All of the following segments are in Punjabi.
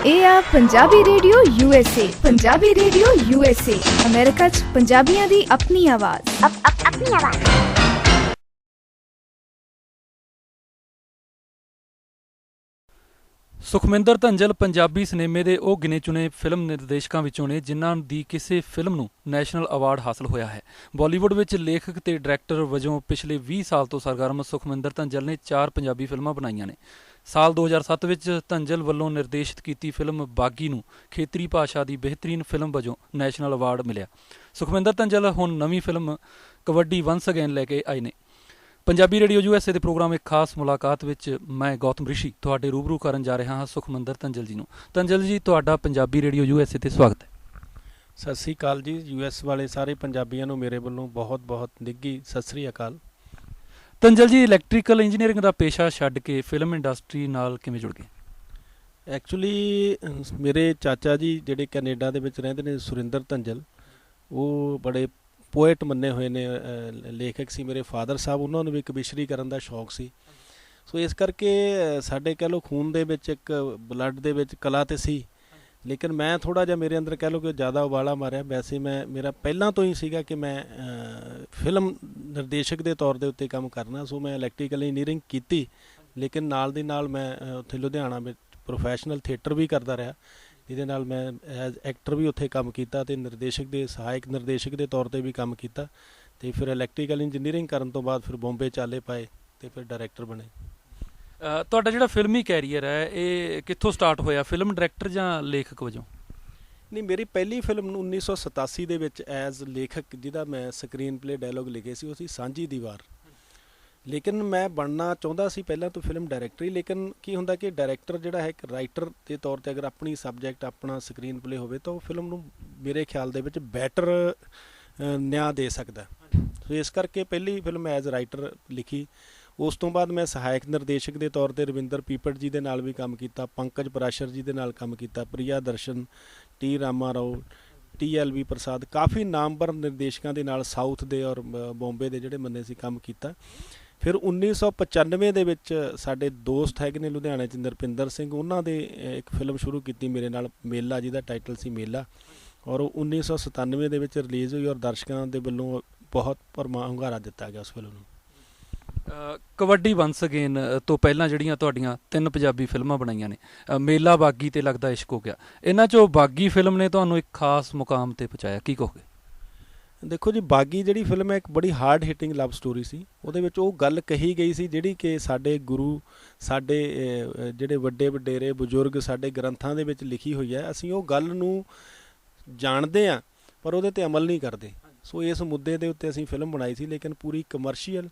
ਇਹ ਆ Punjabi radio USA। Punjabi radio USA America 'ਚ ਪੰਜਾਬੀਆਂ ਦੀ ਆਪਣੀ ਆਵਾਜ਼। ਆਪਣੀ ਆਵਾਜ਼। ਸੁਖਮਿੰਦਰ ਧੰਜਲ ਪੰਜਾਬੀ ਸਿਨੇਮੇ ਦੇ ਉਹ ਗਿਣੇ ਚੁਣੇ ਫਿਲਮ ਨਿਰਦੇਸ਼ਕਾਂ ਵਿੱਚੋਂ ਨੇ ਜਿਨ੍ਹਾਂ ਦੀ ਕਿਸੇ ਫਿਲਮ ਨੂੰ ਨੈਸ਼ਨਲ ਅਵਾਰਡ ਹਾਸਲ ਹੋਇਆ ਹੈ। ਬਾਲੀਵੁੱਡ ਵਿੱਚ ਲੇਖਕ ਤੇ ਡਾਇਰੈਕਟਰ ਵਜੋਂ ਪਿਛਲੇ 20 ਸਾਲ ਤੋਂ ਸਰਗਰਮ ਸੁਖਮਿੰਦਰ ਧੰਜਲ ਨੇ 4 ਪੰਜਾਬੀ ਫਿਲਮਾਂ ਬਣਾਈਆਂ ਨੇ। ਸਾਲ 2007 ਵਿੱਚ ਧੰਜਲ ਵੱਲੋਂ ਨਿਰਦੇਸ਼ਿਤ ਕੀਤੀ ਫਿਲਮ ਬਾਗੀ ਨੂੰ ਖੇਤਰੀ ਭਾਸ਼ਾ ਦੀ ਬਿਹਤਰੀਨ ਫਿਲਮ ਵਜੋਂ ਨੈਸ਼ਨਲ ਅਵਾਰਡ ਮਿਲਿਆ। ਸੁਖਮਿੰਦਰ ਧੰਜਲ ਹੁਣ ਨਵੀਂ ਫਿਲਮ ਕਬੱਡੀ ਵੰਸ ਅਗੇਨ ਲੈ ਕੇ ਆਏ ਨੇ। ਪੰਜਾਬੀ ਰੇਡੀਓ USA ਦੇ ਪ੍ਰੋਗਰਾਮ ਇੱਕ ਖਾਸ ਮੁਲਾਕਾਤ ਵਿੱਚ ਮੈਂ ਗੌਤਮ ਰਿਸ਼ੀ ਤੁਹਾਡੇ ਰੂਬਰੂ ਕਰਨ ਜਾ ਰਿਹਾ ਹਾਂ ਸੁਖਮਿੰਦਰ ਧੰਜਲ ਜੀ ਨੂੰ। ਧੰਜਲ ਜੀ, ਤੁਹਾਡਾ ਪੰਜਾਬੀ ਰੇਡੀਓ USA ਤੇ ਸਵਾਗਤ ਹੈ। ਸਤਿ ਸ਼੍ਰੀ ਅਕਾਲ ਜੀ। US ਵਾਲੇ ਸਾਰੇ ਪੰਜਾਬੀਆਂ ਨੂੰ ਮੇਰੇ ਵੱਲੋਂ ਬਹੁਤ ਬਹੁਤ ਨਿੱਘੀ ਸਤਿ ਸ਼੍ਰੀ ਅਕਾਲ। ਧੰਜਲ ਜੀ, ਇਲੈਕਟ੍ਰੀਕਲ ਇੰਜੀਨੀਅਰਿੰਗ ਦਾ ਪੇਸ਼ਾ ਛੱਡ ਕੇ ਫਿਲਮ ਇੰਡਸਟਰੀ ਨਾਲ ਕਿਵੇਂ ਜੁੜ ਗਏ? ਐਕਚੁਅਲੀ ਮੇਰੇ ਚਾਚਾ ਜੀ ਜਿਹੜੇ ਕੈਨੇਡਾ ਦੇ ਵਿੱਚ ਰਹਿੰਦੇ ਨੇ, ਸੁਰਿੰਦਰ ਧੰਜਲ, ਉਹ ਬੜੇ ਪੋਇਟ ਮੰਨੇ ਹੋਏ ਨੇ, ਲੇਖਕ ਸੀ। ਮੇਰੇ ਫਾਦਰ ਸਾਹਿਬ, ਉਹਨਾਂ ਨੂੰ ਵੀ ਕਵਿਸ਼ਰੀ ਕਰਨ ਦਾ ਸ਼ੌਕ ਸੀ। ਸੋ ਇਸ ਕਰਕੇ ਸਾਡੇ ਕਹਿ ਲਓ ਖੂਨ ਦੇ ਵਿੱਚ ਇੱਕ ਬਲੱਡ ਦੇ ਵਿੱਚ ਕਲਾ ਤਾਂ ਸੀ, ਲੇਕਿਨ ਮੈਂ ਥੋੜ੍ਹਾ ਜਿਹਾ ਮੇਰੇ ਅੰਦਰ ਕਹਿ ਲਓ ਕਿ ਜ਼ਿਆਦਾ ਉਬਾਲਾ ਮਾਰਿਆ। ਵੈਸੇ ਮੇਰਾ ਪਹਿਲਾਂ ਤੋਂ ਹੀ ਸੀਗਾ ਕਿ ਮੈਂ ਫਿਲਮ ਨਿਰਦੇਸ਼ਕ ਦੇ ਤੌਰ ਦੇ ਉੱਤੇ ਕੰਮ ਕਰਨਾ। ਸੋ ਮੈਂ ਇਲੈਕਟ੍ਰੀਕਲ ਇੰਜੀਨੀਅਰਿੰਗ ਕੀਤੀ, ਲੇਕਿਨ ਨਾਲ ਦੀ ਨਾਲ ਮੈਂ ਉੱਥੇ ਲੁਧਿਆਣਾ ਵਿੱਚ ਪ੍ਰੋਫੈਸ਼ਨਲ ਥੀਏਟਰ ਵੀ ਕਰਦਾ ਰਿਹਾ, ਜਿਹਦੇ ਨਾਲ ਮੈਂ ਐਜ਼ ਐਕਟਰ ਵੀ ਉੱਥੇ ਕੰਮ ਕੀਤਾ ਅਤੇ ਨਿਰਦੇਸ਼ਕ ਦੇ ਸਹਾਇਕ ਨਿਰਦੇਸ਼ਕ ਦੇ ਤੌਰ 'ਤੇ ਵੀ ਕੰਮ ਕੀਤਾ। ਅਤੇ ਫਿਰ ਇਲੈਕਟ੍ਰੀਕਲ ਇੰਜੀਨੀਅਰਿੰਗ ਕਰਨ ਤੋਂ ਬਾਅਦ ਫਿਰ ਬੰਬੇ ਚਾਲੇ ਪਾਏ ਅਤੇ ਫਿਰ ਡਾਇਰੈਕਟਰ ਬਣੇ। ਤੁਹਾਡਾ ਜਿਹੜਾ ਫਿਲਮੀ ਕੈਰੀਅਰ ਹੈ ਇਹ ਕਿੱਥੋਂ ਸਟਾਰਟ ਹੋਇਆ, ਫਿਲਮ ਡਾਇਰੈਕਟਰ ਜਾਂ ਲੇਖਕ ਵਜੋਂ? ਨਹੀਂ, ਮੇਰੀ ਪਹਿਲੀ ਫਿਲਮ ਨੂੰ 1987 ਦੇ ਵਿੱਚ ਐਜ਼ ਲੇਖਕ ਜਿਹਦਾ ਮੈਂ ਸਕਰੀਨ ਪਲੇ ਡਾਇਲੋਗ ਲਿਖੇ ਸੀ, ਉਹ ਸੀ ਸਾਂਝੀ ਦੀਵਾਰ। ਲੇਕਿਨ ਮੈਂ ਬਣਨਾ ਚਾਹੁੰਦਾ ਸੀ ਪਹਿਲਾਂ ਤੋਂ ਫਿਲਮ ਡਾਇਰੈਕਟਰ ਹੀ। ਲੇਕਿਨ ਕੀ ਹੁੰਦਾ ਕਿ ਡਾਇਰੈਕਟਰ ਜਿਹੜਾ ਹੈ ਇੱਕ ਰਾਈਟਰ ਦੇ ਤੌਰ 'ਤੇ ਅਗਰ ਆਪਣੀ ਸਬਜੈਕਟ ਆਪਣਾ ਸਕਰੀਨ ਪਲੇ ਹੋਵੇ ਤਾਂ ਉਹ ਫਿਲਮ ਨੂੰ ਮੇਰੇ ਖਿਆਲ ਦੇ ਵਿੱਚ ਬੈਟਰ ਨਿਆਂ ਦੇ ਸਕਦਾ। ਸੋ ਇਸ ਕਰਕੇ ਪਹਿਲੀ ਫਿਲਮ ਐਜ਼ ਰਾਈਟਰ ਲਿਖੀ। ਉਸ ਤੋਂ ਬਾਅਦ ਮੈਂ ਸਹਾਇਕ ਨਿਰਦੇਸ਼ਕ ਦੇ ਤੌਰ 'ਤੇ ਰਵਿੰਦਰ ਪੀਪਟ ਜੀ ਦੇ ਨਾਲ ਵੀ ਕੰਮ ਕੀਤਾ, ਪੰਕਜ ਪਰਾਸ਼ਰ ਜੀ ਦੇ ਨਾਲ ਕੰਮ ਕੀਤਾ, ਪ੍ਰਿਆ ਦਰਸ਼ਨ, ਟੀ ਰਾਮਾ ਰਾਓ, TLV ਪ੍ਰਸਾਦ, ਕਾਫੀ ਨਾਮਵਰ ਨਿਰਦੇਸ਼ਕਾਂ ਦੇ ਨਾਲ ਸਾਊਥ ਦੇ ਔਰ ਬੰਬੇ ਦੇ ਜਿਹੜੇ ਮੰਨੇ ਸੀ ਕੰਮ ਕੀਤਾ। ਫਿਰ 1995 ਦੇ ਵਿੱਚ ਸਾਡੇ ਦੋਸਤ ਹੈਗੇ ਨੇ ਲੁਧਿਆਣੇ 'ਚ ਨਰਪਿੰਦਰ ਸਿੰਘ, ਉਹਨਾਂ ਦੇ ਇੱਕ ਫਿਲਮ ਸ਼ੁਰੂ ਕੀਤੀ ਮੇਰੇ ਨਾਲ, ਮੇਲਾ, ਜਿਹਦਾ ਟਾਈਟਲ ਸੀ ਮੇਲਾ, ਔਰ ਉਹ 1997 ਦੇ ਵਿੱਚ ਰਿਲੀਜ਼ ਹੋਈ ਔਰ ਦਰਸ਼ਕਾਂ ਦੇ ਵੱਲੋਂ ਬਹੁਤ ਭਰਵਾਂ ਹੁੰਗਾਰਾ ਦਿੱਤਾ ਗਿਆ ਉਸ ਫਿਲਮ ਨੂੰ। ਕਬੱਡੀ ਵੰਸ ਅਗੇਨ ਤੋਂ ਪਹਿਲਾਂ ਜਿਹੜੀਆਂ ਤੁਹਾਡੀਆਂ 3 ਪੰਜਾਬੀ ਫਿਲਮਾਂ ਬਣਾਈਆਂ ਨੇ, ਮੇਲਾ, ਬਾਗੀ ਤੇ ਲੱਗਦਾ ਇਸ਼ਕ ਹੋ ਗਿਆ, ਇਹਨਾਂ 'ਚੋਂ ਬਾਗੀ ਫਿਲਮ ਨੇ ਤੁਹਾਨੂੰ ਇੱਕ ਖਾਸ ਮੁਕਾਮ 'ਤੇ ਪਹੁੰਚਾਇਆ, ਕੀ ਕਹੋਗੇ? ਦੇਖੋ ਜੀ, ਬਾਗੀ ਜਿਹੜੀ ਫਿਲਮ ਹੈ ਇੱਕ ਬੜੀ ਹਾਰਡ ਹਿੱਟਿੰਗ ਲਵ ਸਟੋਰੀ ਸੀ। ਉਹਦੇ ਵਿੱਚ ਉਹ ਗੱਲ ਕਹੀ ਗਈ ਸੀ ਜਿਹੜੀ ਕਿ ਸਾਡੇ ਗੁਰੂ, ਸਾਡੇ ਜਿਹੜੇ ਵੱਡੇ ਵਡੇਰੇ ਬਜ਼ੁਰਗ ਸਾਡੇ ਗ੍ਰੰਥਾਂ ਦੇ ਵਿੱਚ ਲਿਖੀ ਹੋਈ ਹੈ। ਅਸੀਂ ਉਹ ਗੱਲ ਨੂੰ ਜਾਣਦੇ ਹਾਂ ਪਰ ਉਹਦੇ 'ਤੇ ਅਮਲ ਨਹੀਂ ਕਰਦੇ। ਸੋ ਇਸ ਮੁੱਦੇ ਦੇ ਉੱਤੇ ਅਸੀਂ ਫਿਲਮ ਬਣਾਈ ਸੀ, ਲੇਕਿਨ ਪੂਰੀ ਕਮਰਸ਼ੀਅਲ,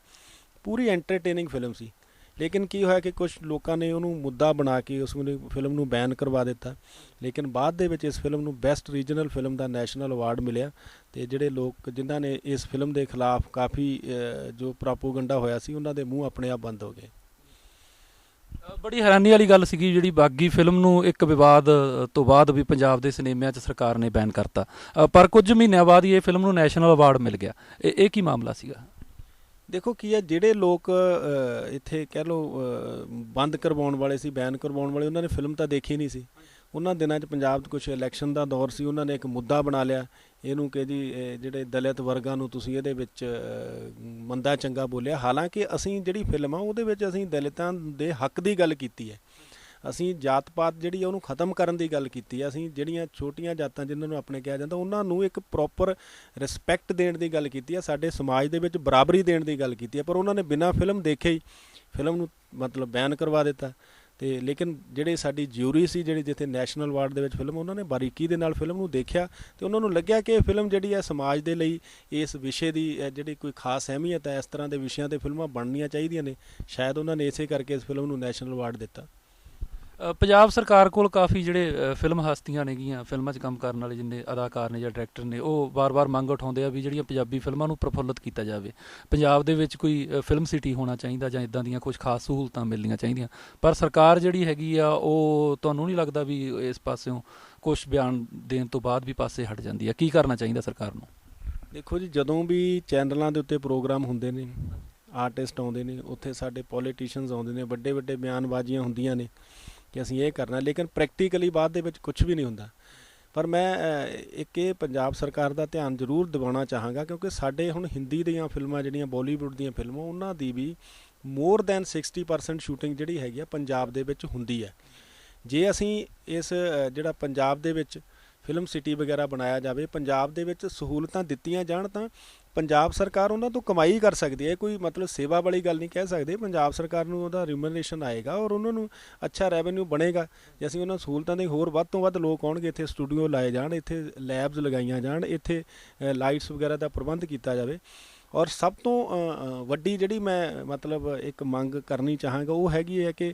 ਪੂਰੀ ਐਂਟਰਟੇਨਿੰਗ ਫਿਲਮ ਸੀ। ਲੇਕਿਨ ਕੀ ਹੋਇਆ ਕਿ ਕੁਝ ਲੋਕਾਂ ਨੇ ਉਹਨੂੰ ਮੁੱਦਾ ਬਣਾ ਕੇ ਉਸ ਫਿਲਮ ਨੂੰ ਬੈਨ ਕਰਵਾ ਦਿੱਤਾ। ਲੇਕਿਨ ਬਾਅਦ ਦੇ ਵਿੱਚ ਇਸ ਫਿਲਮ ਨੂੰ ਬੈਸਟ ਰੀਜਨਲ ਫਿਲਮ ਦਾ ਨੈਸ਼ਨਲ ਅਵਾਰਡ ਮਿਲਿਆ। ਅਤੇ ਜਿਹੜੇ ਲੋਕ ਜਿਨ੍ਹਾਂ ਨੇ ਇਸ ਫਿਲਮ ਦੇ ਖਿਲਾਫ ਕਾਫੀ ਜੋ ਪ੍ਰਾਪੋਗੰਡਾ ਹੋਇਆ ਸੀ, ਉਹਨਾਂ ਦੇ ਮੂੰਹ ਆਪਣੇ ਆਪ ਬੰਦ ਹੋ ਗਏ। ਬੜੀ ਹੈਰਾਨੀ ਵਾਲੀ ਗੱਲ ਸੀਗੀ ਜਿਹੜੀ ਬਾਗੀ ਫਿਲਮ ਨੂੰ ਇੱਕ ਵਿਵਾਦ ਤੋਂ ਬਾਅਦ ਵੀ ਪੰਜਾਬ ਦੇ ਸਿਨੇਮਿਆਂ 'ਚ ਸਰਕਾਰ ਨੇ ਬੈਨ ਕਰਤਾ, ਪਰ ਕੁਝ ਮਹੀਨਿਆਂ ਬਾਅਦ ਹੀ ਇਹ ਫਿਲਮ ਨੂੰ ਨੈਸ਼ਨਲ ਅਵਾਰਡ ਮਿਲ ਗਿਆ। ਇਹ ਕੀ ਮਾਮਲਾ ਸੀਗਾ? ਦੇਖੋ ਕੀ ਹੈ, ਜਿਹੜੇ ਲੋਕ ਇੱਥੇ ਕਹਿ ਲਓ ਬੰਦ ਕਰਵਾਉਣ ਵਾਲੇ ਸੀ, ਬੈਨ ਕਰਵਾਉਣ ਵਾਲੇ, ਉਹਨਾਂ ਨੇ ਫਿਲਮ ਤਾਂ ਦੇਖੀ ਨਹੀਂ ਸੀ। ਉਹਨਾਂ ਦਿਨਾਂ 'ਚ ਪੰਜਾਬ 'ਚ ਕੁਛ ਇਲੈਕਸ਼ਨ ਦਾ ਦੌਰ ਸੀ, ਉਹਨਾਂ ਨੇ ਇੱਕ ਮੁੱਦਾ ਬਣਾ ਲਿਆ ਇਹਨੂੰ ਕਿ ਜੀ ਜਿਹੜੇ ਦਲਿਤ ਵਰਗਾਂ ਨੂੰ ਤੁਸੀਂ ਇਹਦੇ ਵਿੱਚ ਮੰਦਾ ਚੰਗਾ ਬੋਲਿਆ। ਹਾਲਾਂਕਿ ਅਸੀਂ ਜਿਹੜੀ ਫਿਲਮ ਆ ਉਹਦੇ ਵਿੱਚ ਅਸੀਂ ਦਲਿਤਾਂ ਦੇ ਹੱਕ ਦੀ ਗੱਲ ਕੀਤੀ ਹੈ, ਅਸੀਂ ਜਾਤ ਪਾਤ ਜਿਹੜੀ ਆ ਉਹਨੂੰ ਖ਼ਤਮ ਕਰਨ ਦੀ ਗੱਲ ਕੀਤੀ ਹੈ। ਅਸੀਂ ਜਿਹੜੀਆਂ ਛੋਟੀਆਂ ਜਾਤਾਂ ਜਿਹਨਾਂ ਨੂੰ ਆਪਣੇ ਕਿਹਾ ਜਾਂਦਾ, ਉਹਨਾਂ ਨੂੰ ਇੱਕ ਪ੍ਰੋਪਰ ਰਿਸਪੈਕਟ ਦੇਣ ਦੀ ਗੱਲ ਕੀਤੀ ਹੈ, ਸਾਡੇ ਸਮਾਜ ਦੇ ਵਿੱਚ ਬਰਾਬਰੀ ਦੇਣ ਦੀ ਗੱਲ ਕੀਤੀ ਹੈ। ਪਰ ਉਹਨਾਂ ਨੇ ਬਿਨਾਂ ਫਿਲਮ ਦੇਖੇ ਹੀ ਫਿਲਮ ਨੂੰ ਮਤਲਬ ਬੈਨ ਕਰਵਾ ਦਿੱਤਾ। ਅਤੇ ਲੇਕਿਨ ਜਿਹੜੇ ਸਾਡੀ ਜਿਊਰੀ ਸੀ, ਜਿਹੜੀ ਜਿੱਥੇ ਨੈਸ਼ਨਲ ਅਵਾਰਡ ਦੇ ਵਿੱਚ ਫਿਲਮ, ਉਹਨਾਂ ਨੇ ਬਾਰੀਕੀ ਦੇ ਨਾਲ ਫਿਲਮ ਨੂੰ ਦੇਖਿਆ ਅਤੇ ਉਹਨਾਂ ਨੂੰ ਲੱਗਿਆ ਕਿ ਇਹ ਫਿਲਮ ਜਿਹੜੀ ਹੈ ਸਮਾਜ ਦੇ ਲਈ ਇਸ ਵਿਸ਼ੇ ਦੀ ਜਿਹੜੀ ਕੋਈ ਖਾਸ ਅਹਿਮੀਅਤ ਹੈ, ਇਸ ਤਰ੍ਹਾਂ ਦੇ ਵਿਸ਼ਿਆਂ 'ਤੇ ਫਿਲਮਾਂ ਬਣਨੀਆਂ ਚਾਹੀਦੀਆਂ ਨੇ। ਸ਼ਾਇਦ ਉਹਨਾਂ ਨੇ ਇਸੇ ਕਰਕੇ ਇਸ ਫਿਲਮ ਨੂੰ ਨੈਸ਼ਨਲ ਅਵਾਰਡ ਦਿੱਤਾ। ਪੰਜਾਬ ਸਰਕਾਰ ਕੋਲ ਕਾਫੀ ਜਿਹੜੇ ਫਿਲਮ ਹਸਤੀਆਂ ਨੇਗੀਆਂ, ਫਿਲਮਾਂ 'ਚ ਕੰਮ ਕਰਨ ਵਾਲੇ ਜਿੰਨੇ ਅਦਾਕਾਰ ਨੇ ਜਾਂ ਡਾਇਰੈਕਟਰ ਨੇ, ਉਹ ਵਾਰ-ਵਾਰ ਮੰਗ ਉਠਾਉਂਦੇ ਆ ਵੀ ਜਿਹੜੀਆਂ ਪੰਜਾਬੀ ਫਿਲਮਾਂ ਨੂੰ ਪ੍ਰਫੁੱਲਤ ਕੀਤਾ ਜਾਵੇ, ਪੰਜਾਬ ਦੇ ਵਿੱਚ ਕੋਈ ਫਿਲਮ ਸਿਟੀ ਹੋਣਾ ਚਾਹੀਦਾ ਜਾਂ ਇੱਦਾਂ ਦੀਆਂ ਕੁਛ ਖਾਸ ਸਹੂਲਤਾਂ ਮਿਲਣੀਆਂ ਚਾਹੀਦੀਆਂ। ਪਰ ਸਰਕਾਰ ਜਿਹੜੀ ਹੈਗੀ ਆ ਉਹ ਤੁਹਾਨੂੰ ਨਹੀਂ ਲੱਗਦਾ ਵੀ ਇਸ ਪਾਸਿਓਂ ਕੁਛ ਬਿਆਨ ਦੇਣ ਤੋਂ ਬਾਅਦ ਵੀ ਪਾਸੇ ਹਟ ਜਾਂਦੀ ਆ? ਕੀ ਕਰਨਾ ਚਾਹੀਦਾ ਸਰਕਾਰ ਨੂੰ? ਦੇਖੋ ਜੀ, ਜਦੋਂ ਵੀ ਚੈਨਲਾਂ ਦੇ ਉੱਤੇ ਪ੍ਰੋਗਰਾਮ ਹੁੰਦੇ ਨੇ, ਆਰਟਿਸਟ ਆਉਂਦੇ ਨੇ, ਉੱਥੇ ਸਾਡੇ ਪੋਲੀਟੀਸ਼ੀਅਨਸ ਆਉਂਦੇ ਨੇ, ਵੱਡੇ ਵੱਡੇ ਬਿਆਨਬਾਜ਼ੀਆਂ ਹੁੰਦੀਆਂ ਨੇ, ਕਿ ਅਸੀਂ ਇਹ ਕਰਨਾ, ਲੇਕਿਨ ਪ੍ਰੈਕਟੀਕਲੀ ਬਾਅਦ ਦੇ ਵਿੱਚ ਕੁਝ ਵੀ ਨਹੀਂ ਹੁੰਦਾ। ਪਰ ਮੈਂ ਇੱਕ ਇਹ ਪੰਜਾਬ ਸਰਕਾਰ ਦਾ ਧਿਆਨ ਜ਼ਰੂਰ ਦਿਵਾਉਣਾ ਚਾਹਾਂਗਾ, ਕਿਉਂਕਿ ਸਾਡੇ ਹੁਣ ਹਿੰਦੀ ਦੀਆਂ ਫਿਲਮਾਂ ਜਿਹੜੀਆਂ ਬਾਲੀਵੁੱਡ ਦੀਆਂ ਫਿਲਮਾਂ, ਉਹਨਾਂ ਦੀ ਵੀ ਮੋਰ ਦੈਨ 60% ਸ਼ੂਟਿੰਗ ਜਿਹੜੀ ਹੈਗੀ ਆ ਪੰਜਾਬ ਦੇ ਵਿੱਚ ਹੁੰਦੀ ਹੈ। ਜੇ ਅਸੀਂ ਇਸ ਜਿਹੜਾ ਪੰਜਾਬ ਦੇ ਵਿੱਚ ਫਿਲਮ ਸਿਟੀ ਵਗੈਰਾ ਬਣਾਇਆ ਜਾਵੇ, ਪੰਜਾਬ ਦੇ ਵਿੱਚ ਸਹੂਲਤਾਂ ਦਿੱਤੀਆਂ ਜਾਣ, ਤਾਂ ਪੰਜਾਬ ਸਰਕਾਰ ਉਹਨਾਂ ਤੋਂ ਕਮਾਈ ਕਰ ਸਕਦੀ ਹੈ। ਕੋਈ ਮਤਲਬ ਸੇਵਾ ਵਾਲੀ ਗੱਲ ਨਹੀਂ ਕਹਿ ਸਕਦੇ। ਪੰਜਾਬ ਸਰਕਾਰ ਨੂੰ ਉਹਦਾ ਰਿਮੂਨਰੇਸ਼ਨ ਆਏਗਾ ਔਰ ਉਹਨਾਂ ਨੂੰ ਅੱਛਾ ਰੈਵਨਿਊ ਬਣੇਗਾ ਜੇ ਅਸੀਂ ਉਹਨਾਂ ਸਹੂਲਤਾਂ ਦੇ ਹੋਰ ਵੱਧ ਤੋਂ ਵੱਧ ਲੋਕ ਆਉਣਗੇ, ਇੱਥੇ ਸਟੂਡੀਓ ਲਾਏ ਜਾਣ, ਇੱਥੇ ਲੈਬਸ ਲਗਾਈਆਂ ਜਾਣ, ਇੱਥੇ ਲਾਈਟਸ ਵਗੈਰਾ ਦਾ ਪ੍ਰਬੰਧ ਕੀਤਾ ਜਾਵੇ। ਔਰ ਸਭ ਤੋਂ ਵੱਡੀ ਜਿਹੜੀ ਮੈਂ ਮਤਲਬ ਇੱਕ ਮੰਗ ਕਰਨੀ ਚਾਹਾਂਗਾ ਉਹ ਹੈਗੀ ਹੈ ਕਿ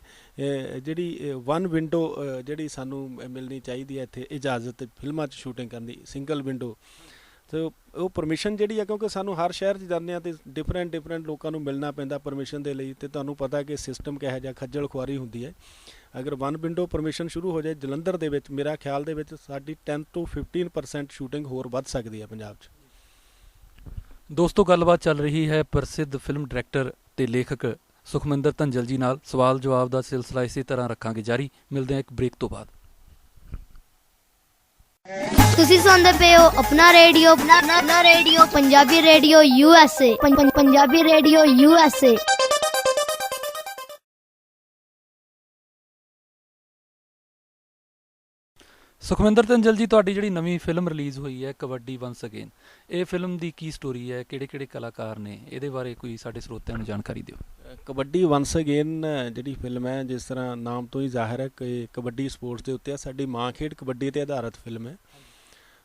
ਜਿਹੜੀ ਵਨ ਵਿੰਡੋ ਜਿਹੜੀ ਸਾਨੂੰ ਮਿਲਣੀ ਚਾਹੀਦੀ ਹੈ ਇੱਥੇ ਇਜਾਜ਼ਤ ਫਿਲਮਾਂ 'ਚ ਸ਼ੂਟਿੰਗ ਕਰਨ ਦੀ, ਸਿੰਗਲ ਵਿੰਡੋ। ਤੇ ਉਹ ਪਰਮਿਸ਼ਨ ਜਿਹੜੀ ਹੈ, ਕਿਉਂਕਿ ਸਾਨੂੰ ਹਰ ਸ਼ਹਿਰ 'ਚ ਜਾਂਦੇ ਹਾਂ ਅਤੇ ਡਿਫਰੈਂਟ ਲੋਕਾਂ ਨੂੰ ਮਿਲਣਾ ਪੈਂਦਾ ਪਰਮਿਸ਼ਨ ਦੇ ਲਈ, ਅਤੇ ਤੁਹਾਨੂੰ ਪਤਾ ਕਿ ਸਿਸਟਮ ਕਿਹੋ ਜਿਹਾ ਖੱਜਲ ਖੁਆਰੀ ਹੁੰਦੀ ਹੈ। ਅਗਰ ਵਨ ਵਿੰਡੋ ਪਰਮਿਸ਼ਨ ਸ਼ੁਰੂ ਹੋ ਜਾਏ ਜਲੰਧਰ ਦੇ ਵਿੱਚ, ਮੇਰਾ ਖਿਆਲ ਦੇ ਵਿੱਚ ਸਾਡੀ 10 ਤੋਂ 15% ਸ਼ੂਟਿੰਗ ਹੋਰ ਵੱਧ ਸਕਦੀ ਹੈ ਪੰਜਾਬ 'ਚ। ਦੋਸਤੋ, ਗੱਲਬਾਤ ਚੱਲ ਰਹੀ ਹੈ ਪ੍ਰਸਿੱਧ ਫਿਲਮ ਡਾਇਰੈਕਟਰ ਤੇ ਲੇਖਕ ਸੁਖਮਿੰਦਰ ਧੰਜਲ ਜੀ ਨਾਲ। ਸਵਾਲ ਜਵਾਬ ਦਾ ਸਿਲਸਿਲਾ ਇਸੇ ਤਰ੍ਹਾਂ ਰੱਖਾਂਗੇ ਜਾਰੀ। ਮਿਲਦੇ ਹਾਂ ਇੱਕ ਬ੍ਰੇਕ ਤੋਂ ਬਾਅਦ। ਤੁਸੀਂ ਸੁਣਦੇ ਪਏ ਹੋ ਆਪਣਾ radio Punjabi radio USA Punjabi radio USA। Sukhminder Dhanjal ji, ਤੁਹਾਡੀ ਜਿਹੜੀ ਨਵੀਂ ਫਿਲਮ ਰਿਲੀਜ਼ ਹੋਈ ਹੈ ਕਬੱਡੀ ਵੰਸ ਅਗੇਨ, ਇਹ ਫਿਲਮ ਦੀ ਕੀ ਸਟੋਰੀ ਹੈ, ਕਿਹੜੇ ਕਲਾਕਾਰ ਨੇ, ਇਹਦੇ ਬਾਰੇ ਕੋਈ ਸਾਡੇ ਸਰੋਤਿਆਂ ਨੂੰ ਜਾਣਕਾਰੀ ਦਿਓ। ਕਬੱਡੀ ਵੰਸ ਅਗੇਨ ਜਿਹੜੀ ਫਿਲਮ ਹੈ, ਜਿਸ ਤਰ੍ਹਾਂ ਨਾਮ ਤੋਂ ਹੀ ਜ਼ਾਹਿਰ ਹੈ ਕਿ ਕਬੱਡੀ ਸਪੋਰਟਸ ਦੇ ਉੱਤੇ ਸਾਡੀ ਮਾਂ ਖੇਡ ਕਬੱਡੀ 'ਤੇ ਆਧਾਰਿਤ ਫਿਲਮ ਹੈ।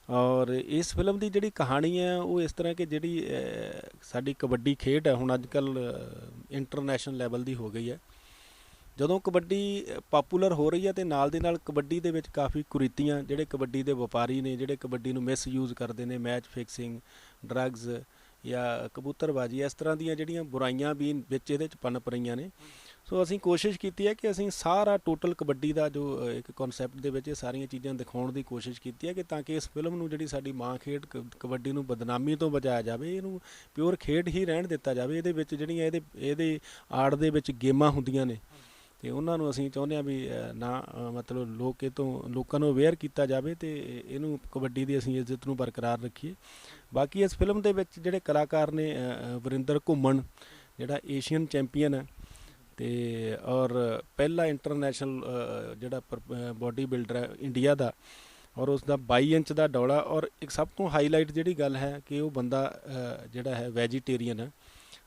ਔਰ ਇਸ ਫਿਲਮ ਦੀ ਜਿਹੜੀ ਕਹਾਣੀ ਹੈ ਉਹ ਇਸ ਤਰ੍ਹਾਂ ਕਿ ਜਿਹੜੀ ਸਾਡੀ ਕਬੱਡੀ ਖੇਡ ਹੈ ਹੁਣ ਅੱਜ ਕੱਲ੍ਹ ਇੰਟਰਨੈਸ਼ਨਲ ਲੈਵਲ ਦੀ ਹੋ ਗਈ ਹੈ। ਜਦੋਂ ਕਬੱਡੀ ਪਾਪੂਲਰ ਹੋ ਰਹੀ ਹੈ ਅਤੇ ਨਾਲ ਦੀ ਨਾਲ ਕਬੱਡੀ ਦੇ ਵਿੱਚ ਕਾਫੀ ਕੁਰੀਤੀਆਂ, ਜਿਹੜੇ ਕਬੱਡੀ ਦੇ ਵਪਾਰੀ ਨੇ, ਜਿਹੜੇ ਕਬੱਡੀ ਨੂੰ ਮਿਸਯੂਜ਼ ਕਰਦੇ ਨੇ, ਮੈਚ ਫਿਕਸਿੰਗ, ਡਰੱਗਸ ਜਾਂ ਕਬੂਤਰਬਾਜੀ, ਇਸ ਤਰ੍ਹਾਂ ਦੀਆਂ ਜਿਹੜੀਆਂ ਬੁਰਾਈਆਂ ਵੀ ਵਿੱਚ ਇਹਦੇ 'ਚ ਪਨਪ ਰਹੀਆਂ ਨੇ। ਸੋ ਅਸੀਂ ਕੋਸ਼ਿਸ਼ ਕੀਤੀ ਹੈ ਕਿ ਅਸੀਂ ਸਾਰਾ ਟੋਟਲ ਕਬੱਡੀ ਦਾ ਜੋ ਇੱਕ ਕਨਸੈਪਟ ਦੇ ਵਿੱਚ ਇਹ ਸਾਰੀਆਂ ਚੀਜ਼ਾਂ ਦਿਖਾਉਣ ਦੀ ਕੋਸ਼ਿਸ਼ ਕੀਤੀ ਹੈ ਕਿ ਤਾਂ ਕਿ ਇਸ ਫਿਲਮ ਨੂੰ ਜਿਹੜੀ ਸਾਡੀ ਮਾਂ ਖੇਡ ਕਬੱਡੀ ਨੂੰ ਬਦਨਾਮੀ ਤੋਂ ਬਚਾਇਆ ਜਾਵੇ, ਇਹਨੂੰ ਪਿਓਰ ਖੇਡ ਹੀ ਰਹਿਣ ਦਿੱਤਾ ਜਾਵੇ। ਇਹਦੇ ਵਿੱਚ ਜਿਹੜੀਆਂ ਇਹਦੇ ਆੜ ਦੇ ਵਿੱਚ ਗੇਮਾਂ ਹੁੰਦੀਆਂ ਨੇ ਅਤੇ ਉਹਨਾਂ ਨੂੰ ਅਸੀਂ ਚਾਹੁੰਦੇ ਹਾਂ ਵੀ ਨਾ ਮਤਲਬ ਲੋਕਾਂ ਨੂੰ ਅਵੇਅਰ ਕੀਤਾ ਜਾਵੇ ਅਤੇ ਇਹਨੂੰ ਕਬੱਡੀ ਦੀ ਅਸੀਂ ਇੱਜ਼ਤ ਨੂੰ ਬਰਕਰਾਰ ਰੱਖੀਏ। ਬਾਕੀ ਇਸ ਫਿਲਮ ਦੇ ਵਿੱਚ ਜਿਹੜੇ ਕਲਾਕਾਰ ਨੇ, ਵਰਿੰਦਰ ਘੁੰਮਣ ਜਿਹੜਾ ਏਸ਼ੀਅਨ ਚੈਂਪੀਅਨ ਹੈ ਅਤੇ ਔਰ ਪਹਿਲਾ ਇੰਟਰਨੈਸ਼ਨਲ ਜਿਹੜਾ ਬੋਡੀ ਬਿਲਡਰ ਹੈ ਇੰਡੀਆ ਦਾ, ਔਰ ਉਸ ਦਾ 22 ਇੰਚ ਦਾ ਡੌਲਾ। ਔਰ ਇੱਕ ਸਭ ਤੋਂ ਹਾਈਲਾਈਟ ਜਿਹੜੀ ਗੱਲ ਹੈ ਕਿ ਉਹ ਬੰਦਾ ਜਿਹੜਾ ਹੈ ਵੈਜੀਟੇਰੀਅਨ ਹੈ,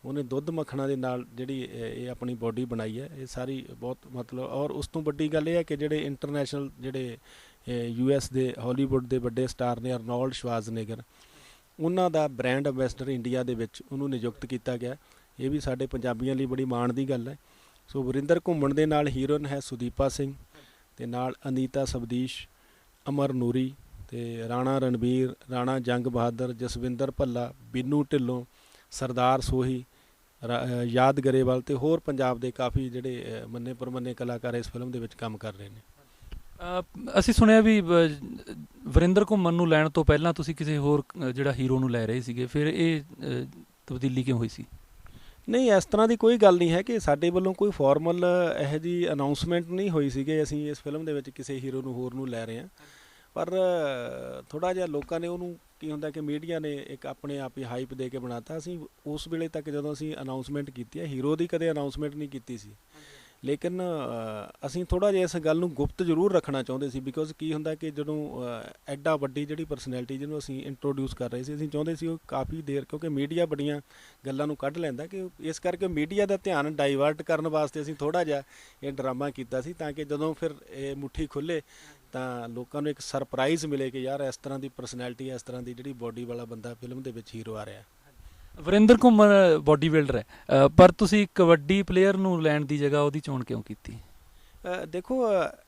ਉਹਨੇ ਦੁੱਧ ਮੱਖਣਾ ਦੇ ਨਾਲ ਜਿਹੜੀ ਇਹ ਆਪਣੀ ਬੋਡੀ ਬਣਾਈ ਹੈ। ਇਹ ਸਾਰੀ ਬਹੁਤ ਮਤਲਬ, ਔਰ ਉਸ ਤੋਂ ਵੱਡੀ ਗੱਲ ਇਹ ਹੈ ਕਿ ਜਿਹੜੇ ਇੰਟਰਨੈਸ਼ਨਲ ਜਿਹੜੇ US ਦੇ ਹਾਲੀਵੁੱਡ ਦੇ ਵੱਡੇ ਸਟਾਰ ਨੇ, ਅਰਨੋਲਡ ਸ਼ਵਾਰਜ਼ਨੇਗਰ, ਉਹਨਾਂ ਦਾ ਬ੍ਰਾਂਡ ਅੰਬੈਸਡਰ ਇੰਡੀਆ ਦੇ ਵਿੱਚ ਉਹਨੂੰ ਨਿਯੁਕਤ ਕੀਤਾ ਗਿਆ। ਇਹ ਵੀ ਸਾਡੇ ਪੰਜਾਬੀਆਂ ਲਈ ਬੜੀ ਮਾਣ ਦੀ ਗੱਲ ਹੈ। ਸੋ ਵਰਿੰਦਰ ਘੁੰਮਣ ਦੇ ਨਾਲ ਹੀਰੋਇਨ ਹੈ ਸੁਦੀਪਾ ਸਿੰਘ, ਅਤੇ ਨਾਲ ਅਨੀਤਾ ਸਬਦੀਸ਼, ਅਮਰ ਨੂਰੀ, ਅਤੇ ਰਾਣਾ ਰਣਬੀਰ, ਰਾਣਾ ਜੰਗ ਬਹਾਦਰ, ਜਸਵਿੰਦਰ ਭੱਲਾ, ਬੀਨੂ ਢਿੱਲੋਂ, ਸਰਦਾਰ ਸੋਹੀ, ਯਾਦ ਗਰੇਵਾਲ ਅਤੇ ਹੋਰ ਪੰਜਾਬ ਦੇ ਕਾਫੀ ਜਿਹੜੇ ਮੰਨੇ ਪ੍ਰਮੰਨੇ ਕਲਾਕਾਰ ਇਸ ਫਿਲਮ ਦੇ ਵਿੱਚ ਕੰਮ ਕਰ ਰਹੇ ਨੇ। ਅਸੀਂ ਸੁਣਿਆ ਵੀ ਵਰਿੰਦਰ ਘੁੰਮਣ ਨੂੰ ਲੈਣ ਤੋਂ ਪਹਿਲਾਂ ਤੁਸੀਂ ਕਿਸੇ ਹੋਰ ਜਿਹੜਾ ਹੀਰੋ ਨੂੰ ਲੈ ਰਹੇ ਸੀਗੇ, ਫਿਰ ਇਹ ਤਬਦੀਲੀ ਕਿਉਂ ਹੋਈ ਸੀ? ਨਹੀਂ, ਇਸ ਤਰ੍ਹਾਂ ਦੀ ਕੋਈ ਗੱਲ ਨਹੀਂ ਹੈ ਕਿ ਸਾਡੇ ਵੱਲੋਂ ਕੋਈ ਫਾਰਮਲ ਇਹੋ ਜਿਹੀ ਅਨਾਊਂਸਮੈਂਟ ਨਹੀਂ ਹੋਈ ਸੀ ਕਿ ਅਸੀਂ ਇਸ ਫਿਲਮ ਦੇ ਵਿੱਚ ਕਿਸੇ ਹੀਰੋ ਨੂੰ ਹੋਰ ਨੂੰ ਲੈ ਰਹੇ ਹਾਂ। ਪਰ ਥੋੜ੍ਹਾ ਜਿਹਾ ਲੋਕਾਂ ਨੇ ਉਹਨੂੰ ਕੀ ਹੁੰਦਾ ਕਿ ਮੀਡੀਆ ਨੇ ਇੱਕ ਆਪਣੇ ਆਪ ਹੀ ਹਾਈਪ ਦੇ ਕੇ ਬਣਾਤਾ। ਅਸੀਂ ਉਸ ਵੇਲੇ ਤੱਕ ਜਦੋਂ ਅਸੀਂ ਅਨਾਊਂਸਮੈਂਟ ਕੀਤੀ ਹੈ, ਹੀਰੋ ਦੀ ਕਦੇ ਅਨਾਊਂਸਮੈਂਟ ਨਹੀਂ ਕੀਤੀ ਸੀ, ਲੇਕਿਨ ਅਸੀਂ ਥੋੜ੍ਹਾ ਜਿਹਾ ਇਸ ਗੱਲ ਨੂੰ ਗੁਪਤ ਜ਼ਰੂਰ ਰੱਖਣਾ ਚਾਹੁੰਦੇ ਸੀ। ਬਿਕੋਜ਼ ਕੀ ਹੁੰਦਾ ਕਿ ਜਦੋਂ ਐਡਾ ਵੱਡੀ ਜਿਹੜੀ ਪਰਸਨੈਲਿਟੀ ਜਿਹਨੂੰ ਅਸੀਂ ਇੰਟਰੋਡਿਊਸ ਕਰ ਰਹੇ ਸੀ, ਅਸੀਂ ਚਾਹੁੰਦੇ ਸੀ ਉਹ ਕਾਫੀ ਦੇਰ, ਕਿਉਂਕਿ ਮੀਡੀਆ ਬੜੀਆਂ ਗੱਲਾਂ ਨੂੰ ਕੱਢ ਲੈਂਦਾ, ਕਿ ਇਸ ਕਰਕੇ ਮੀਡੀਆ ਦਾ ਧਿਆਨ ਡਾਈਵਰਟ ਕਰਨ ਵਾਸਤੇ ਅਸੀਂ ਥੋੜ੍ਹਾ ਜਿਹਾ ਇਹ ਡਰਾਮਾ ਕੀਤਾ ਸੀ, ਤਾਂ ਕਿ ਜਦੋਂ ਫਿਰ ਇਹ ਮੁੱਠੀ ਖੁੱਲ੍ਹੇ ਤਾਂ ਲੋਕਾਂ ਨੂੰ ਇੱਕ ਸਰਪ੍ਰਾਈਜ਼ ਮਿਲੇ ਕਿ ਯਾਰ ਇਸ ਤਰ੍ਹਾਂ ਦੀ ਪਰਸਨੈਲਿਟੀ, ਇਸ ਤਰ੍ਹਾਂ ਦੀ ਜਿਹੜੀ ਬੋਡੀ ਵਾਲਾ ਬੰਦਾ ਫਿਲਮ ਦੇ ਵਿੱਚ ਹੀਰੋ ਆ ਰਿਹਾ। ਵਰਿੰਦਰ ਘੁੰਮਣ ਬੋਡੀ ਬਿਲਡਰ ਹੈ, ਪਰ ਤੁਸੀਂ ਕਬੱਡੀ ਪਲੇਅਰ ਨੂੰ ਲੈਣ ਦੀ ਜਗ੍ਹਾ ਉਹਦੀ ਚੋਣ ਕਿਉਂ ਕੀਤੀ? ਦੇਖੋ,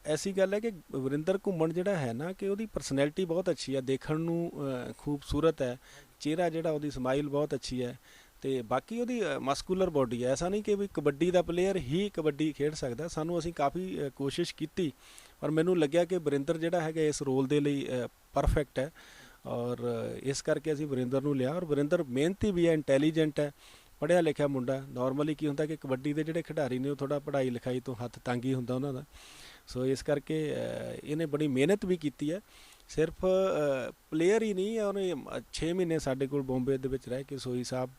ਐਸੀ ਗੱਲ ਹੈ ਕਿ ਵਰਿੰਦਰ ਘੁੰਮਣ ਜਿਹੜਾ ਹੈ ਨਾ, ਕਿ ਉਹਦੀ ਪਰਸਨੈਲਿਟੀ ਬਹੁਤ ਅੱਛੀ ਹੈ, ਦੇਖਣ ਨੂੰ ਖੂਬਸੂਰਤ ਹੈ, ਚਿਹਰਾ ਜਿਹੜਾ ਉਹਦੀ ਸਮਾਈਲ ਬਹੁਤ ਅੱਛੀ ਹੈ, ਅਤੇ ਬਾਕੀ ਉਹਦੀ ਮਸਕੂਲਰ ਬੋਡੀ ਹੈ। ਐਸਾ ਨਹੀਂ ਕਿ ਵੀ ਕਬੱਡੀ ਦਾ ਪਲੇਅਰ ਹੀ ਕਬੱਡੀ ਖੇਡ ਸਕਦਾ। ਅਸੀਂ ਕਾਫੀ ਕੋਸ਼ਿਸ਼ ਕੀਤੀ, ਪਰ ਮੈਨੂੰ ਲੱਗਿਆ ਕਿ ਵਰਿੰਦਰ ਜਿਹੜਾ ਹੈਗਾ ਇਸ ਰੋਲ ਦੇ ਲਈ ਪਰਫੈਕਟ ਹੈ, ਔਰ ਇਸ ਕਰਕੇ ਅਸੀਂ ਵਰਿੰਦਰ ਨੂੰ ਲਿਆ। ਔਰ ਵਰਿੰਦਰ ਮਿਹਨਤੀ ਵੀ ਹੈ, ਇੰਟੈਲੀਜੈਂਟ ਹੈ, ਪੜ੍ਹਿਆ ਲਿਖਿਆ ਮੁੰਡਾ। ਨੋਰਮਲੀ ਕੀ ਹੁੰਦਾ ਕਿ ਕਬੱਡੀ ਦੇ ਜਿਹੜੇ ਖਿਡਾਰੀ ਨੇ ਉਹ ਥੋੜ੍ਹਾ ਪੜ੍ਹਾਈ ਲਿਖਾਈ ਤੋਂ ਹੱਥ ਤੰਗ ਹੀ ਹੁੰਦਾ ਉਹਨਾਂ ਦਾ। ਸੋ ਇਸ ਕਰਕੇ ਇਹਨੇ ਬੜੀ ਮਿਹਨਤ ਵੀ ਕੀਤੀ ਹੈ। ਸਿਰਫ ਪਲੇਅਰ ਹੀ ਨਹੀਂ, ਉਹਨੇ 6 ਮਹੀਨੇ ਸਾਡੇ ਕੋਲ ਬੰਬੇ ਦੇ ਵਿੱਚ ਰਹਿ ਕੇ ਸੋਹੀ ਸਾਹਿਬ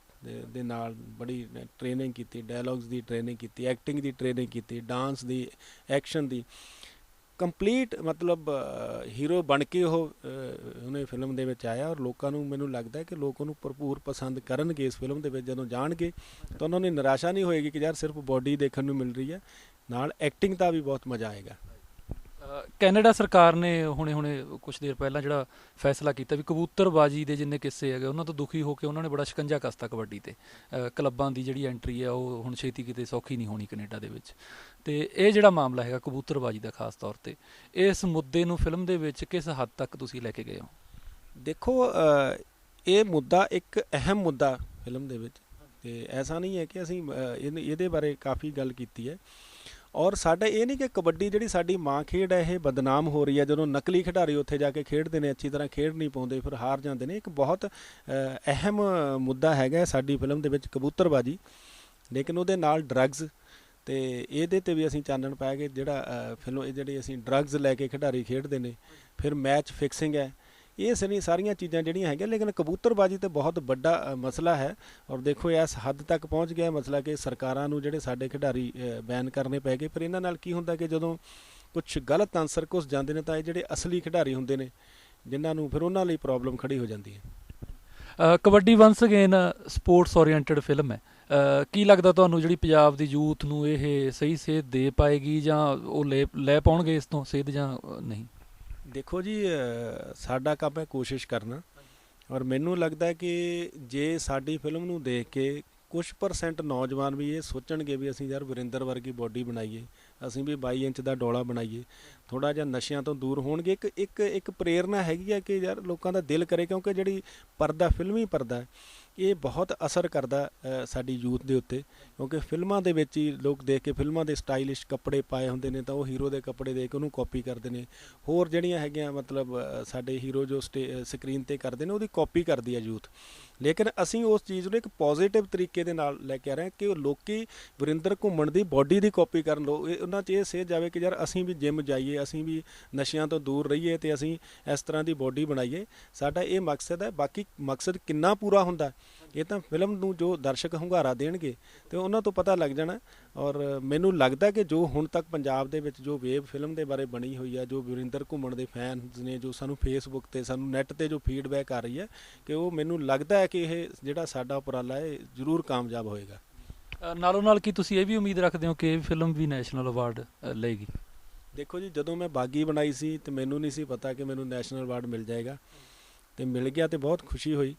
ਦੇ ਨਾਲ ਬੜੀ ਟ੍ਰੇਨਿੰਗ ਕੀਤੀ, ਡਾਇਲੌਗਸ ਦੀ ਟ੍ਰੇਨਿੰਗ ਕੀਤੀ, ਐਕਟਿੰਗ ਦੀ ਟ੍ਰੇਨਿੰਗ ਕੀਤੀ, ਡਾਂਸ ਦੀ, ਐਕਸ਼ਨ ਦੀ, ਕੰਪਲੀਟ ਮਤਲਬ ਹੀਰੋ ਬਣ ਕੇ ਉਹ ਉਹਨੇ ਫਿਲਮ ਦੇ ਵਿੱਚ ਆਇਆ। ਔਰ ਲੋਕਾਂ ਨੂੰ ਮੈਨੂੰ ਲੱਗਦਾ ਕਿ ਲੋਕ ਉਹਨੂੰ ਭਰਪੂਰ ਪਸੰਦ ਕਰਨਗੇ। ਇਸ ਫਿਲਮ ਦੇ ਵਿੱਚ ਜਦੋਂ ਜਾਣਗੇ ਤਾਂ ਉਹਨਾਂ ਨੂੰ ਨਿਰਾਸ਼ਾ ਨਹੀਂ ਹੋਏਗੀ ਕਿ ਯਾਰ ਸਿਰਫ ਬੋਡੀ ਦੇਖਣ ਨੂੰ ਮਿਲ ਰਹੀ ਹੈ, ਨਾਲ ਐਕਟਿੰਗ ਦਾ ਵੀ ਬਹੁਤ ਮਜ਼ਾ ਆਏਗਾ। ਕੈਨੇਡਾ ਸਰਕਾਰ ਨੇ ਹੁਣੇ ਕੁਝ ਦੇਰ ਪਹਿਲਾਂ ਜਿਹੜਾ ਫੈਸਲਾ ਕੀਤਾ ਵੀ ਕਬੂਤਰਬਾਜੀ ਦੇ ਜਿੰਨੇ ਕਿੱਸੇ ਹੈਗੇ ਉਹਨਾਂ ਤੋਂ ਦੁਖੀ ਹੋ ਕੇ ਉਹਨਾਂ ਨੇ ਬੜਾ ਸ਼ਿਕੰਜਾ ਕੱਸਤਾ ਕਬੱਡੀ ਤੇ। ਕਲੱਬਾਂ ਦੀ ਜਿਹੜੀ ਐਂਟਰੀ ਹੈ ਉਹ ਹੁਣ ਛੇਤੀ ਕਿਤੇ ਸੌਖੀ ਨਹੀਂ ਹੋਣੀ ਕੈਨੇਡਾ ਦੇ ਵਿੱਚ। ਤੇ ਇਹ ਜਿਹੜਾ ਮਾਮਲਾ ਹੈਗਾ ਕਬੂਤਰਬਾਜੀ ਦਾ ਖਾਸ ਤੌਰ ਤੇ, ਇਸ ਮੁੱਦੇ ਨੂੰ ਫਿਲਮ ਦੇ ਵਿੱਚ ਕਿਸ ਹੱਦ ਤੱਕ ਤੁਸੀਂ ਲੈ ਕੇ ਗਏ ਹੋ? ਦੇਖੋ, ਇਹ ਮੁੱਦਾ ਇੱਕ ਅਹਿਮ ਮੁੱਦਾ ਫਿਲਮ ਦੇ ਵਿੱਚ, ਤੇ ਐਸਾ ਨਹੀਂ ਹੈ ਕਿ ਅਸੀਂ ਇਹਦੇ ਬਾਰੇ ਕਾਫੀ ਗੱਲ ਕੀਤੀ ਹੈ। ਔਰ ਸਾਡਾ ਇਹ ਨਹੀਂ ਕਿ ਕਬੱਡੀ ਜਿਹੜੀ ਸਾਡੀ ਮਾਂ ਖੇਡ ਹੈ ਇਹ ਬਦਨਾਮ ਹੋ ਰਹੀ ਹੈ। ਜਦੋਂ ਨਕਲੀ ਖਿਡਾਰੀ ਉੱਥੇ ਜਾ ਕੇ ਖੇਡਦੇ ਨੇ, ਅੱਛੀ ਤਰ੍ਹਾਂ ਖੇਡ ਨਹੀਂ ਪਾਉਂਦੇ, ਫਿਰ ਹਾਰ ਜਾਂਦੇ ਨੇ। ਇੱਕ ਬਹੁਤ ਅਹਿਮ ਮੁੱਦਾ ਹੈਗਾ ਸਾਡੀ ਫਿਲਮ ਦੇ ਵਿੱਚ ਕਬੂਤਰਬਾਜੀ, ਲੇਕਿਨ ਉਹਦੇ ਨਾਲ ਡਰੱਗਸ, ਤੇ ਇਹਦੇ 'ਤੇ ਵੀ ਅਸੀਂ ਚਾਨਣ ਪਾਇਆ ਕਿ ਜਿਹੜਾ ਫਿਲਮ ਜਿਹੜੀ ਅਸੀਂ ਡਰੱਗਸ ਲੈ ਕੇ ਖਿਡਾਰੀ ਖੇਡਦੇ ਨੇ, ਫਿਰ ਮੈਚ ਫਿਕਸਿੰਗ ਹੈ, ਇਹ ਸਾਰੀਆਂ ਚੀਜ਼ਾਂ ਜਿਹੜੀਆਂ ਹੈਗੀਆਂ। ਲੇਕਿਨ ਕਬੂਤਰਬਾਜੀ ਤਾਂ ਬਹੁਤ ਵੱਡਾ ਮਸਲਾ ਹੈ। ਔਰ ਦੇਖੋ ਇਸ ਹੱਦ ਤੱਕ ਪਹੁੰਚ ਗਿਆ ਮਸਲਾ ਕਿ ਸਰਕਾਰਾਂ ਨੂੰ ਜਿਹੜੇ ਸਾਡੇ ਖਿਡਾਰੀ ਬੈਨ ਕਰਨੇ ਪੈ ਗਏ। ਪਰ ਇਹਨਾਂ ਨਾਲ ਕੀ ਹੁੰਦਾ ਕਿ ਜਦੋਂ ਕੁਝ ਗਲਤ ਆਨਸਰ ਘੁਸ ਜਾਂਦੇ ਨੇ ਤਾਂ ਇਹ ਜਿਹੜੇ ਅਸਲੀ ਖਿਡਾਰੀ ਹੁੰਦੇ ਨੇ ਜਿਨ੍ਹਾਂ ਨੂੰ ਫਿਰ ਉਹਨਾਂ ਲਈ ਪ੍ਰੋਬਲਮ ਖੜੀ ਹੋ ਜਾਂਦੀ ਹੈ। Kabaddi once again sports oriented film ਹੈ। ਕੀ ਲੱਗਦਾ ਤੁਹਾਨੂੰ ਜਿਹੜੀ ਪੰਜਾਬ ਦੀ ਯੂਥ ਨੂੰ ਇਹ ਸਹੀ ਸੇਧ ਦੇ ਪਾਏਗੀ ਜਾਂ ਉਹ ਲੈ ਪਾਉਣਗੇ ਇਸ ਤੋਂ ਸੇਧ ਜਾਂ ਨਹੀਂ? ਦੇਖੋ ਜੀ, ਸਾਡਾ ਕੰਮ ਹੈ ਕੋਸ਼ਿਸ਼ ਕਰਨਾ। ਔਰ ਮੈਨੂੰ ਲੱਗਦਾ ਕਿ ਜੇ ਸਾਡੀ ਫਿਲਮ ਨੂੰ ਦੇਖ ਕੇ ਕੁਛ % ਨੌਜਵਾਨ ਵੀ ਇਹ ਸੋਚਣਗੇ ਵੀ ਅਸੀਂ ਯਾਰ ਵਰਿੰਦਰ ਵਰਗੀ ਬੋਡੀ ਬਣਾਈਏ, ਅਸੀਂ ਵੀ 22 ਇੰਚ ਦਾ ਡੋਲਾ ਬਣਾਈਏ, ਥੋੜ੍ਹਾ ਜਿਹਾ ਨਸ਼ਿਆਂ ਤੋਂ ਦੂਰ ਹੋਣਗੇ। ਇੱਕ ਪ੍ਰੇਰਨਾ ਹੈਗੀ ਹੈ ਕਿ ਯਾਰ ਲੋਕਾਂ ਦਾ ਦਿਲ ਕਰੇ, ਕਿਉਂਕਿ ਜਿਹੜੀ ਪਰਦਾ, ਫਿਲਮੀ ਪਰਦਾ, ਇਹ ਬਹੁਤ ਅਸਰ ਕਰਦਾ ਸਾਡੀ ਯੂਥ ਦੇ ਉੱਤੇ। ਕਿਉਂਕਿ ਫਿਲਮਾਂ ਦੇ ਵਿੱਚ ਹੀ ਲੋਕ ਦੇਖ ਕੇ ਫਿਲਮਾਂ ਦੇ ਸਟਾਈਲਿਸ਼ ਕੱਪੜੇ ਪਾਏ ਹੁੰਦੇ ਨੇ ਤਾਂ ਉਹ ਹੀਰੋ ਦੇ ਕੱਪੜੇ ਦੇਖ ਕੇ ਉਹਨੂੰ ਕਾਪੀ ਕਰਦੇ ਨੇ। ਹੋਰ ਜਿਹੜੀਆਂ ਹੈਗੀਆਂ ਮਤਲਬ ਸਾਡੇ ਹੀਰੋ ਜੋ ਸਕਰੀਨ 'ਤੇ ਕਰਦੇ ਨੇ ਉਹਦੀ ਕਾਪੀ ਕਰਦੀ ਹੈ ਯੂਥ। ਲੇਕਿਨ ਅਸੀਂ ਉਸ ਚੀਜ਼ ਨੂੰ ਇੱਕ ਪੋਜ਼ੀਟਿਵ ਤਰੀਕੇ ਦੇ ਨਾਲ ਲੈ ਕੇ ਆ ਰਹੇ ਹਾਂ ਕਿ ਲੋਕੀ ਵਰਿੰਦਰ ਘੁੰਮਣ ਦੀ ਬੋਡੀ ਦੀ ਕਾਪੀ ਕਰਨ। ਉਹਨਾਂ 'ਚ ਇਹ ਸੇਧ ਜਾਵੇ ਕਿ ਯਾਰ ਅਸੀਂ ਵੀ ਜਿਮ ਜਾਈਏ, ਅਸੀਂ ਵੀ ਨਸ਼ਿਆਂ ਤੋਂ ਦੂਰ ਰਹੀਏ ਤੇ ਅਸੀਂ ਇਸ ਤਰ੍ਹਾਂ ਦੀ ਬੋਡੀ ਬਣਾਈਏ। ਸਾਡਾ ਇਹ ਮਕਸਦ ਹੈ। ਬਾਕੀ ਮਕਸਦ ਕਿੰਨਾ ਪੂਰਾ ਹੁੰਦਾ ਇਹ ਤਾਂ ਫਿਲਮ ਨੂੰ ਜੋ ਦਰਸ਼ਕ ਹੁੰਗਾਰਾ ਦੇਣਗੇ ਤੇ ਉਹਨਾਂ ਤੋਂ ਪਤਾ ਲੱਗ ਜਾਣਾ। ਔਰ ਮੈਨੂੰ ਲੱਗਦਾ ਕਿ ਜੋ ਹੁਣ ਤੱਕ ਪੰਜਾਬ ਦੇ ਵਿੱਚ ਜੋ ਵੇਵ ਫਿਲਮ ਦੇ ਬਾਰੇ ਬਣੀ ਹੋਈ ਹੈ, ਜੋ ਵਰਿੰਦਰ ਘੁੰਮਣ ਦੇ ਫੈਨਸ ਨੇ, ਜੋ ਸਾਨੂੰ ਫੇਸਬੁੱਕ 'ਤੇ, ਸਾਨੂੰ ਨੈੱਟ 'ਤੇ ਜੋ ਫੀਡਬੈਕ ਆ ਰਹੀ ਹੈ, ਕਿ ਉਹ ਮੈਨੂੰ ਲੱਗਦਾ ਹੈ ਕਿ ਇਹ ਜਿਹੜਾ ਸਾਡਾ ਉਪਰਾਲਾ ਹੈ ਜ਼ਰੂਰ ਕਾਮਯਾਬ ਹੋਏਗਾ। ਨਾਲੋਂ ਨਾਲ ਕੀ ਤੁਸੀਂ ਇਹ ਵੀ ਉਮੀਦ ਰੱਖਦੇ ਹੋ ਕਿ ਇਹ ਫਿਲਮ ਵੀ ਨੈਸ਼ਨਲ ਅਵਾਰਡ ਲਏਗੀ? ਦੇਖੋ ਜੀ, ਜਦੋਂ ਮੈਂ ਬਾਗੀ ਬਣਾਈ ਸੀ ਤੇ ਮੈਨੂੰ ਨਹੀਂ ਸੀ ਪਤਾ ਕਿ ਮੈਨੂੰ ਨੈਸ਼ਨਲ ਅਵਾਰਡ ਮਿਲ ਜਾਏਗਾ, ਤੇ ਮਿਲ ਗਿਆ ਤੇ ਬਹੁਤ ਖੁਸ਼ੀ ਹੋਈ।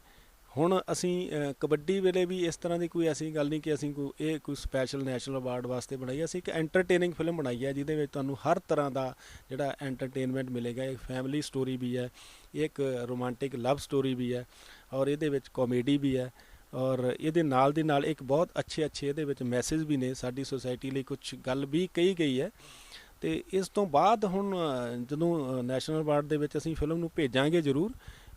ਹੁਣ ਅਸੀਂ ਕਬੱਡੀ ਵੇਲੇ ਵੀ ਇਸ ਤਰ੍ਹਾਂ ਦੀ ਕੋਈ ਐਸੀ ਗੱਲ ਨਹੀਂ ਕਿ ਅਸੀਂ ਕੋਈ ਸਪੈਸ਼ਲ ਨੈਸ਼ਨਲ ਅਵਾਰਡ ਵਾਸਤੇ ਬਣਾਈ ਹੈ। ਅਸੀਂ ਇੱਕ ਐਂਟਰਟੇਨਿੰਗ ਫਿਲਮ ਬਣਾਈ ਹੈ ਜਿਹਦੇ ਵਿੱਚ ਤੁਹਾਨੂੰ ਹਰ ਤਰ੍ਹਾਂ ਦਾ ਜਿਹੜਾ ਐਂਟਰਟੇਨਮੈਂਟ ਮਿਲੇਗਾ। ਇੱਕ ਫੈਮਿਲੀ ਸਟੋਰੀ ਵੀ ਹੈ, ਇੱਕ ਰੋਮਾਂਟਿਕ ਲਵ ਸਟੋਰੀ ਵੀ ਹੈ, ਔਰ ਇਹਦੇ ਵਿੱਚ ਕਾਮੇਡੀ ਵੀ ਹੈ, ਔਰ ਇਹਦੇ ਨਾਲ ਦੀ ਨਾਲ ਇੱਕ ਬਹੁਤ ਅੱਛੇ ਇਹਦੇ ਵਿੱਚ ਮੈਸੇਜ ਵੀ ਨੇ। ਸਾਡੀ ਸੁਸਾਇਟੀ ਲਈ ਕੁਝ ਗੱਲ ਵੀ ਕਹੀ ਗਈ ਹੈ। ਤੇ ਇਸ ਤੋਂ ਬਾਅਦ ਹੁਣ ਜਦੋਂ ਨੈਸ਼ਨਲ ਅਵਾਰਡ ਦੇ ਵਿੱਚ ਅਸੀਂ ਫਿਲਮ ਨੂੰ ਭੇਜਾਂਗੇ ਜ਼ਰੂਰ।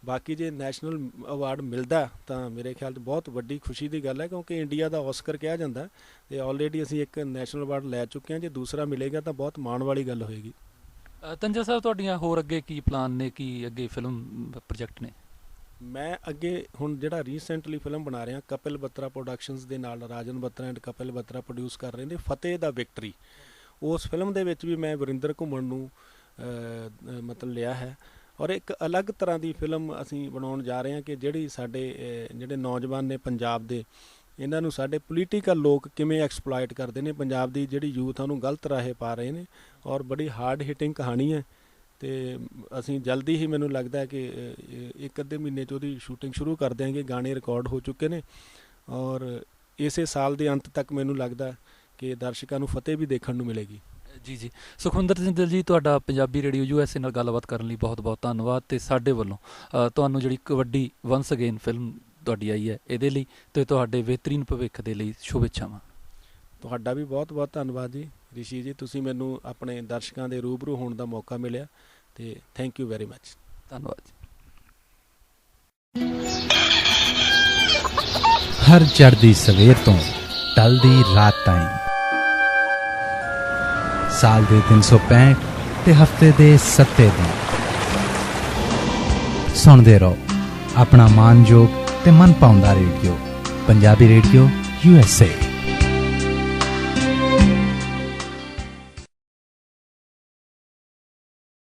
ਬਾਕੀ ਜੇ ਨੈਸ਼ਨਲ ਅਵਾਰਡ ਮਿਲਦਾ ਤਾਂ ਮੇਰੇ ਖਿਆਲ 'ਚ ਬਹੁਤ ਵੱਡੀ ਖੁਸ਼ੀ ਦੀ ਗੱਲ ਹੈ, ਕਿਉਂਕਿ ਇੰਡੀਆ ਦਾ ਔਸਕਰ ਕਿਹਾ ਜਾਂਦਾ ਤੇ ਆਲਰੇਡੀ ਅਸੀਂ ਇੱਕ ਨੈਸ਼ਨਲ ਅਵਾਰਡ ਲੈ ਚੁੱਕੇ ਹਾਂ। ਜੇ ਦੂਸਰਾ ਮਿਲੇਗਾ ਤਾਂ ਬਹੁਤ ਮਾਣ ਵਾਲੀ ਗੱਲ ਹੋਏਗੀ। ਤੰਜਾ ਸਾਹਿਬ, ਤੁਹਾਡੀਆਂ ਹੋਰ ਅੱਗੇ ਕੀ ਪਲਾਨ ਨੇ, ਕੀ ਅੱਗੇ ਫਿਲਮ ਪ੍ਰੋਜੈਕਟ ਨੇ? ਮੈਂ ਅੱਗੇ ਹੁਣ ਜਿਹੜਾ ਰੀਸੈਂਟਲੀ ਫਿਲਮ ਬਣਾ ਰਿਹਾ ਕਪਿਲ ਬੱਤਰਾ ਪ੍ਰੋਡਕਸ਼ਨਸ ਦੇ ਨਾਲ, ਰਾਜਨ ਬੱਤਰਾ ਐਂਡ ਕਪਿਲ ਬੱਤਰਾ ਪ੍ਰੋਡਿਊਸ ਕਰ ਰਹੇ ਨੇ, ਫਤਿਹ ਦਾ ਵਿਕਟਰੀ। ਉਸ ਫਿਲਮ ਦੇ ਵਿੱਚ ਵੀ ਮੈਂ ਵਰਿੰਦਰ ਘੁੰਮਣ ਨੂੰ ਮਤਲਬ ਲਿਆ ਹੈ। ਔਰ ਇੱਕ ਅਲੱਗ ਤਰ੍ਹਾਂ ਦੀ ਫਿਲਮ ਅਸੀਂ ਬਣਾਉਣ ਜਾ ਰਹੇ ਹਾਂ ਕਿ ਜਿਹੜੀ ਸਾਡੇ ਜਿਹੜੇ ਨੌਜਵਾਨ ਨੇ ਪੰਜਾਬ ਦੇ, ਇਹਨਾਂ ਨੂੰ ਸਾਡੇ ਪੋਲੀਟੀਕਲ ਲੋਕ ਕਿਵੇਂ ਐਕਸਪਲੋਇਟ ਕਰਦੇ ਨੇ, ਪੰਜਾਬ ਦੀ ਜਿਹੜੀ ਯੂਥ ਆ ਉਹਨੂੰ ਗਲਤ ਰਾਹੇ ਪਾ ਰਹੇ ਨੇ। ਔਰ ਬੜੀ ਹਾਰਡ ਹਿਟਿੰਗ ਕਹਾਣੀ ਹੈ ਤੇ ਅਸੀਂ ਜਲਦੀ ਹੀ, ਮੈਨੂੰ ਲੱਗਦਾ ਹੈ ਕਿ 1-ਅੱਧੇ ਮਹੀਨੇ 'ਚ ਉਹਦੀ ਸ਼ੂਟਿੰਗ ਸ਼ੁਰੂ ਕਰ ਦਿਆਂਗੇ। ਗਾਣੇ ਰਿਕਾਰਡ ਹੋ ਚੁੱਕੇ ਨੇ ਔਰ ਇਸੇ ਸਾਲ ਦੇ ਅੰਤ ਤੱਕ ਮੈਨੂੰ ਲੱਗਦਾ ਕਿ ਦਰਸ਼ਕਾਂ ਨੂੰ ਫਤਿਹ ਵੀ ਦੇਖਣ ਨੂੰ ਮਿਲੇਗੀ। ਜੀ। ਸੁਖਵਿੰਦਰ ਸਿੰਘ ਜੀ, ਤੁਹਾਡਾ ਪੰਜਾਬੀ ਰੇਡੀਓ USA ਨਾਲ ਗੱਲਬਾਤ ਕਰਨ ਲਈ ਬਹੁਤ ਧੰਨਵਾਦ। ਤੇ ਸਾਡੇ ਵੱਲੋਂ ਤੁਹਾਨੂੰ ਜਿਹੜੀ ਕਬੱਡੀ ਵੰਸ ਅਗੇਨ ਫਿਲਮ ਤੁਹਾਡੀ ਆਈ ਹੈ ਇਹਦੇ ਲਈ ਤੇ ਤੁਹਾਡੇ ਬਿਹਤਰੀਨ ਭਵਿੱਖ ਦੇ ਲਈ ਸ਼ੁਭੇੱਛਾਵਾਂ। ਤੁਹਾਡਾ ਵੀ ਬਹੁਤ ਧੰਨਵਾਦ ਜੀ ਰਿਸ਼ੀ ਜੀ, ਤੁਸੀਂ ਮੈਨੂੰ ਆਪਣੇ ਦਰਸ਼ਕਾਂ ਦੇ ਰੂਬਰੂ ਹੋਣ ਦਾ ਮੌਕਾ ਮਿਲਿਆ ਤੇ ਥੈਂਕ ਯੂ ਵੈਰੀ ਮੱਚ। ਧੰਨਵਾਦ ਜੀ। ਹਰ ਚੜ੍ਹਦੀ ਸਵੇਰ ਤੋਂ ਢਲਦੀ ਰਾਤ ਤਾਈਂ ਸਾਲ ਦੇ 365 ਤੇ ਹਫਤੇ ਦੇ 7 ਦਿਨ। ਸੁਣਦੇ ਰਹੋ ਆਪਣਾ ਮਾਨਯੋਗ ਤੇ ਮਨ ਭਾਉਂਦਾ ਰੇਡੀਓ, ਪੰਜਾਬੀ ਰੇਡੀਓ USA।